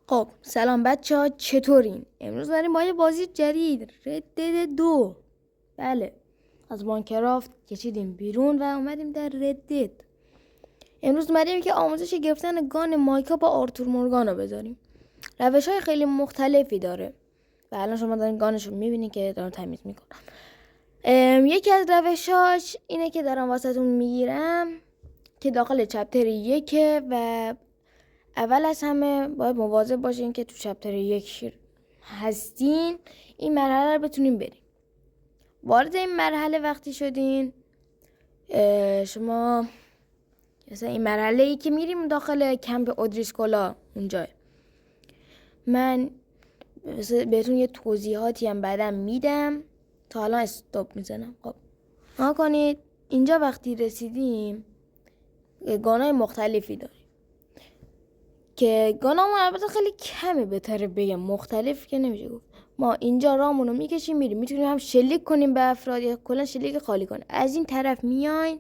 خب سلام بچه ها، چطورین؟ امروز داریم با یه بازی جدید ردد 2. بله، از ماینکرافت کشیدیم بیرون و اومدیم در ردد. امروز اومدیم که آموزش گرفتن گان مایکا با آرتور مورگان رو بذاریم. روش های خیلی مختلفی داره و الان شما دارین گانش رو میبینین که دارم تمیز میکنم. یکی از روشاش اینه که دارم واسهتون میگیرم که داخل چپتر 1 و اول از همه باید مواظب باشین که تو چپتر 1 هستین این مرحله رو بتونین برین. وارد این مرحله وقتی شدین شما مثلا این مرحله ای که میریم داخل کمپ اودریسکولا اونجا من بهتون یه توضیحاتی هم بعدم میدم. تا الان استاپ میزنم. خب ها کنید اینجا وقتی رسیدیم گانای مختلفی داریم که گانامون البته خیلی کمه، بهتره بگم مختلف که نمیشه گفت. ما اینجا رامونو میکشیم میریم، میتونیم هم شلیک کنیم به افراد یا کلا شلیک خالی کنیم. از این طرف میاین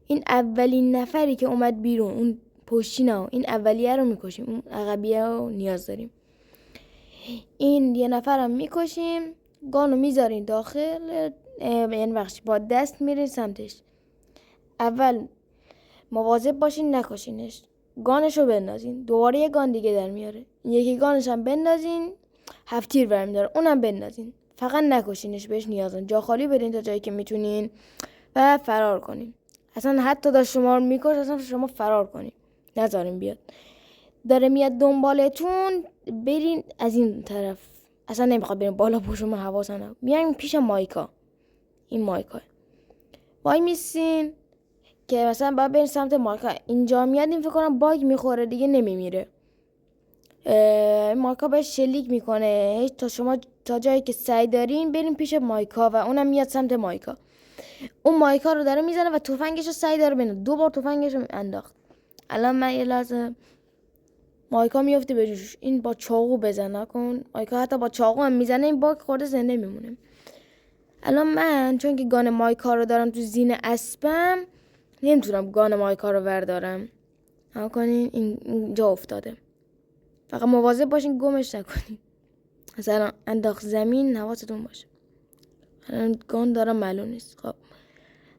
این اولین نفری که اومد بیرون اون پشتینا این اولیه رو میکشیم، اون عقبیه رو نیاز داریم. این یه نفرم میکشیم، گانو میذارین داخل، یعنی بخشی با دست میرین سمتش. اول مواظب باشین نکشینش، گانشو بندازین، دوباره یه گان دیگه در میاره، یکی گانش هم بندازین، 7 تیر برمیداره اونم بندازین. فقط نکشینش، بهش نیازن، جا خالی بدین تا جایی که میتونین و فرار کنین. اصلا حتی داشت شما رو میکش اصلا شما فرار کنین، نذارین بیاد. داره میاد دنبالتون، برین از این طرف، اصلا نمیخواد برین بالا پشت ما، حواسم نبود. میایم پیش مایکا، این مایکا وای میسین که مثلا باید برین سمت مارکا. اینجا میاد این فکر کنم باگ میخوره دیگه نمیمیره. مارکا بهش شلیک میکنه تا شما تا جایی که سعی دارین برین پیش مایکا و اونم میاد سمت مایکا. اون مایکا رو داره میزنه و تفنگش رو سعی داره بندازه. 2 بار تفنگش رو انداخت. الان من یه لحظه مایکا میفته به جوش، این با چاقو بزنه کن. مایکا حتی با چاقو هم میزنه این باگ خورده زنده میمونه. الان من چون که گان مایکا رو دارم تو زین اسبم نمیتونم گان مایکا رو وردارم. ها کنین اینجا افتاده، فقط مواظب باشین گمش نکنین. مثلا انداخت زمین، حواستون باشه. الان گان دارم معلوم نیست. خب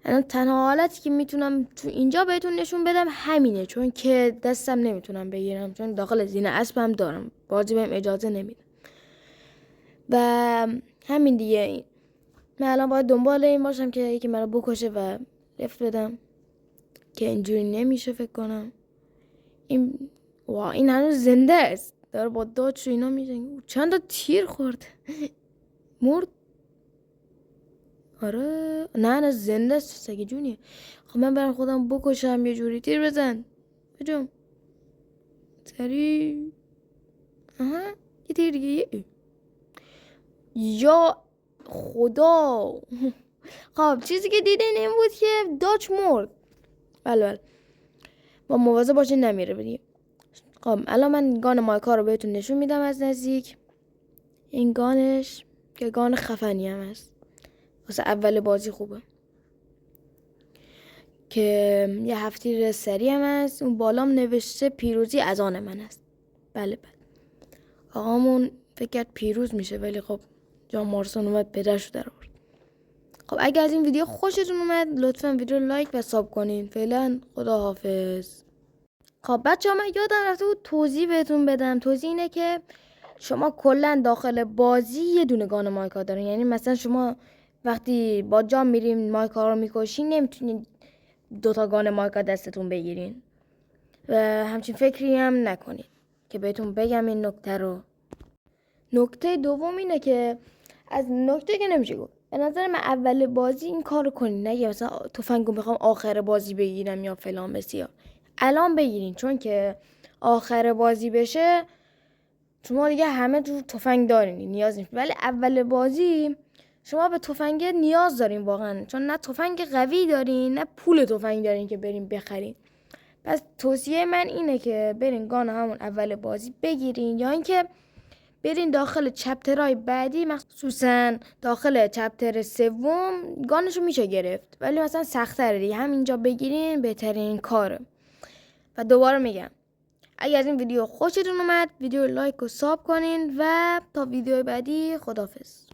الان تنها حالتی که میتونم تو اینجا بهتون نشون بدم همینه، چون که دستم نمیتونم بگیرم چون داخل زین اسبم دارم، بازی بهم اجازه نمیده و همین دیگه. من الان باید دنبال این باشم که یکی منو بکشه و لفت بدم که اینجوری نمیشه فکر کنم. این هنوز زنده است، داره با داچ و اینا میزنه. چند تا تیر خورد مرد. آره نه زنده است، سگی جونیه. خب من برم خودم بکشم یه جوری. تیر بزن بجم سری. آها یه تیر دیگه. یا خدا. خب چیزی که دیدین این بود که داچ مرد. بله با مواظب باشین نمیره بدیم. خب الان من گان مایکا رو بهتون نشون میدم از نزدیک. این گانش که گان خفنی هم هست، واسه اول بازی خوبه، که یه 7 تیر سری هم هست. اون بالام نوشته پیروزی از آن من است. بله آقامون فکر کرد پیروز میشه ولی خب جان مارسون اومد پدرشو در آورد. خب اگه از این ویدیو خوشتون اومد لطفا ویدیو لایک و ساب کنین. فعلا خدا حافظ. خب بچه ها من یادم رفته بود توضیح بهتون بدم. توضیح اینه که شما کلا داخل بازی یه دونه گان مایکا دارین، یعنی مثلا شما وقتی با جام میرین مایکا رو میکشین نمیتونین 2 تا گان مایکا دستتون بگیرین و همچین فکری هم نکنین که بهتون بگم این نکته رو. نکته دوم اینه که از نکته که نمیشه گفت، به نظر من اول بازی این کارو کنین، نه مثلا تفنگو میخوام آخر بازی بگیرم یا فلان بسیار. الان بگیرین، چون که آخر بازی بشه شما دیگه همه جور تفنگ دارین نیاز نیست. ولی اول بازی شما به تفنگ نیاز دارین واقعا، چون نه تفنگ قوی دارین نه پول تفنگ دارین که برین بخرین. پس توصیه من اینه که برین گان همون اول بازی بگیرین، یا اینکه برین داخل چپترهای بعدی، مخصوصا داخل چپتر 3 گانشو میشه گرفت ولی مثلا سخت‌تره دیگه. همینجا بگیرین بهترین کاره. و دوباره میگم اگر از این ویدیو خوشتون اومد ویدیو لایک و ساب کنین و تا ویدیو بعدی خداحافظ.